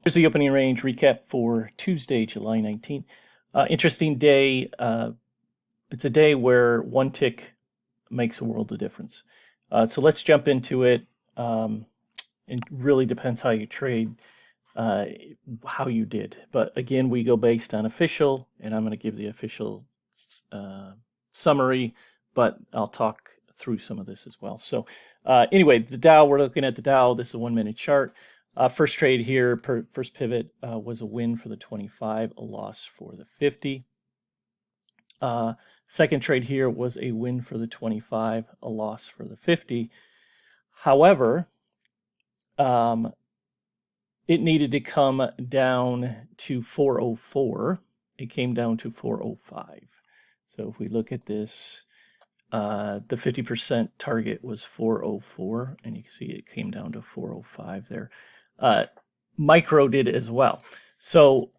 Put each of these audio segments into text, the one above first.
Here's the opening range recap for Tuesday, July 19th. Interesting day. It's a day where one tick makes a world of difference. So let's jump into it. It really depends how you trade, how you did. But again, we go based on official, and I'm going to give the official summary, but I'll talk through some of this as well. So anyway, the Dow, we're looking at the Dow. This is a 1 minute chart. First trade here, first pivot was a win for the 25, a loss for the 50. Second trade here was a win for the 25, a loss for the 50. However, it needed to come down to 404. It came down to 405. So if we look at this, the 50% target was 404, and you can see it came down to 405 there. Micro did as well. So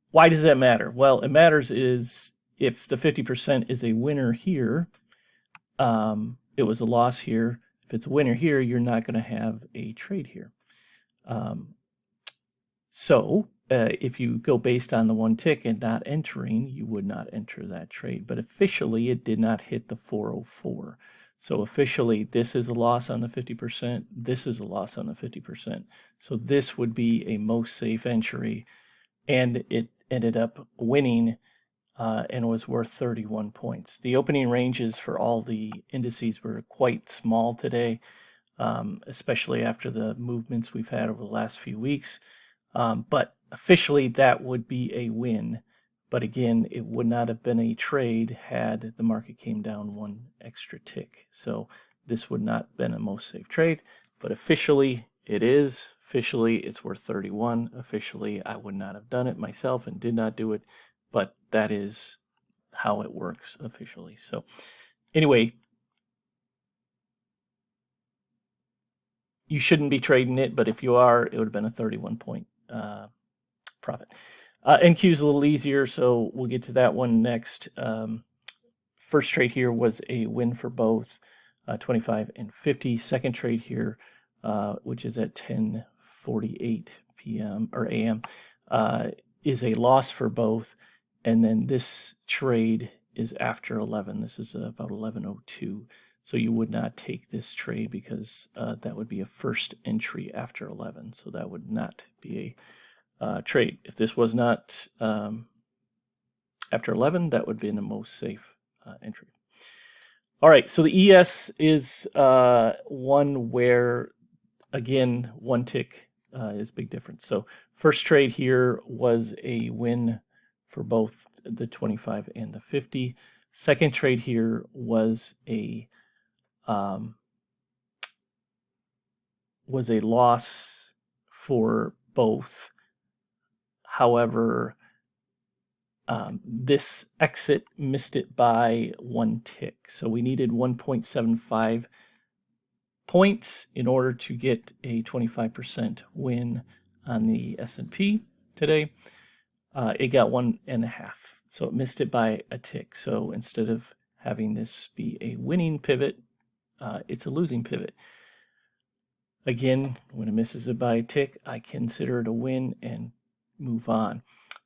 why does that matter? Well, it matters is if the 50% is a winner here, it was a loss here. If it's a winner here, you're not going to have a trade here. If you go based on the one tick and not entering, you would not enter that trade. But officially, it did not hit the 404. So officially, this is a loss on the 50%. This is a loss on the 50%. So this would be a most safe entry. And it ended up winning and was worth 31 points. The opening ranges for all the indices were quite small today, especially after the movements we've had over the last few weeks. But officially, that would be a win. But again, it would not have been a trade had the market came down one extra tick. So this would not have been a most safe trade. But officially, it is. Officially, it's worth 31. Officially, I would not have done it myself and did not do it. But that is how it works officially. So anyway, you shouldn't be trading it, but if you are, it would have been a 31 point profit. NQ is a little easier, so we'll get to that one next. First trade here was a win for both 25 and 50. Second trade here, which is at 10:48 p.m. or a.m., is a loss for both. And then this trade is after 11. This is about 11:02. So you would not take this trade because that would be a first entry after 11. So that would not be a trade. If this was not after 11, that would be in the most safe entry. All right, so the ES is one where, again, one tick is big difference. So first trade here was a win for both the 25 and the 50. Second trade here was a loss for both. However, this exit missed it by one tick. So we needed 1.75 points in order to get a 25% win on the S&P today. It got 1.5. So it missed it by a tick. So instead of having this be a winning pivot, it's a losing pivot. Again, when it misses it by a tick, I consider it a win and move on.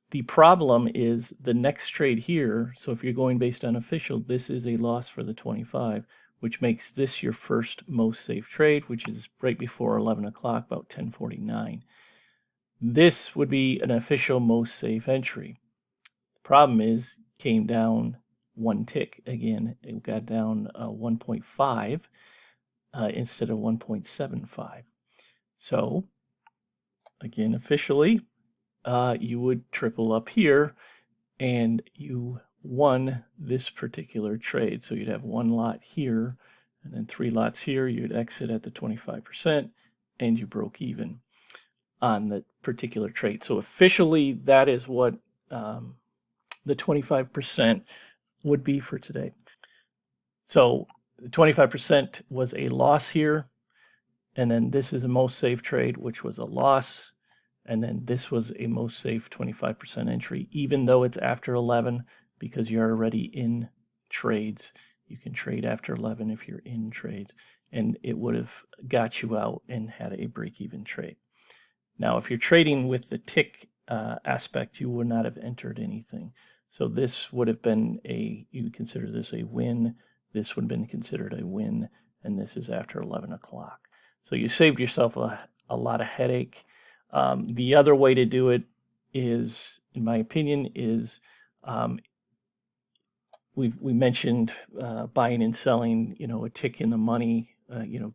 The problem is the next trade here. So if you're going based on official, this is a loss for the 25, which makes this your first most safe trade, which is right before 11 o'clock, about 10:49. This would be an official most safe entry. The problem is came down one tick again. It got down 1.5 instead of 1.75. So again, officially, you would triple up here and you won this particular trade. So you'd have one lot here and then three lots here. You'd exit at the 25% and you broke even on the particular trade. So officially, that is what the 25% would be for today. So the 25% was a loss here. And then this is a most safe trade, which was a loss. And then this was a most safe 25% entry, even though it's after 11, because you're already in trades. You can trade after 11 if you're in trades, and it would have got you out and had a break-even trade. Now, if you're trading with the tick aspect, you would not have entered anything. So this would have been you would consider this a win. This would have been considered a win, and this is after 11 o'clock. So you saved yourself a lot of headache. The other way to do it is, in my opinion, is we mentioned buying and selling, a tick in the money,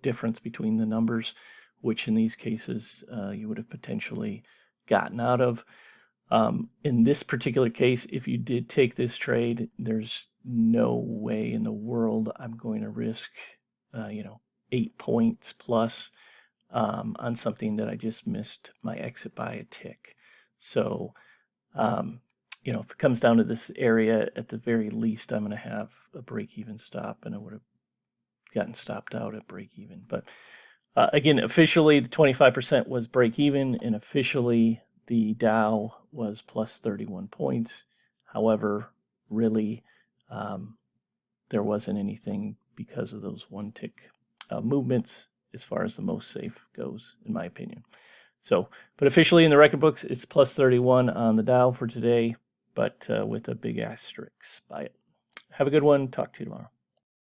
difference between the numbers, which in these cases you would have potentially gotten out of. In this particular case, if you did take this trade, there's no way in the world I'm going to risk, 8 points plus on something that I just missed my exit by a tick. So, if it comes down to this area, at the very least, I'm going to have a break-even stop, and I would have gotten stopped out at break-even. But again, officially, the 25% was break-even, and officially, the Dow was plus 31 points. However, really, there wasn't anything because of those one tick movements as far as the most safe goes, in my opinion. So, but officially in the record books, it's plus 31 on the Dow for today, but with a big asterisk by it. Have a good one. Talk to you tomorrow.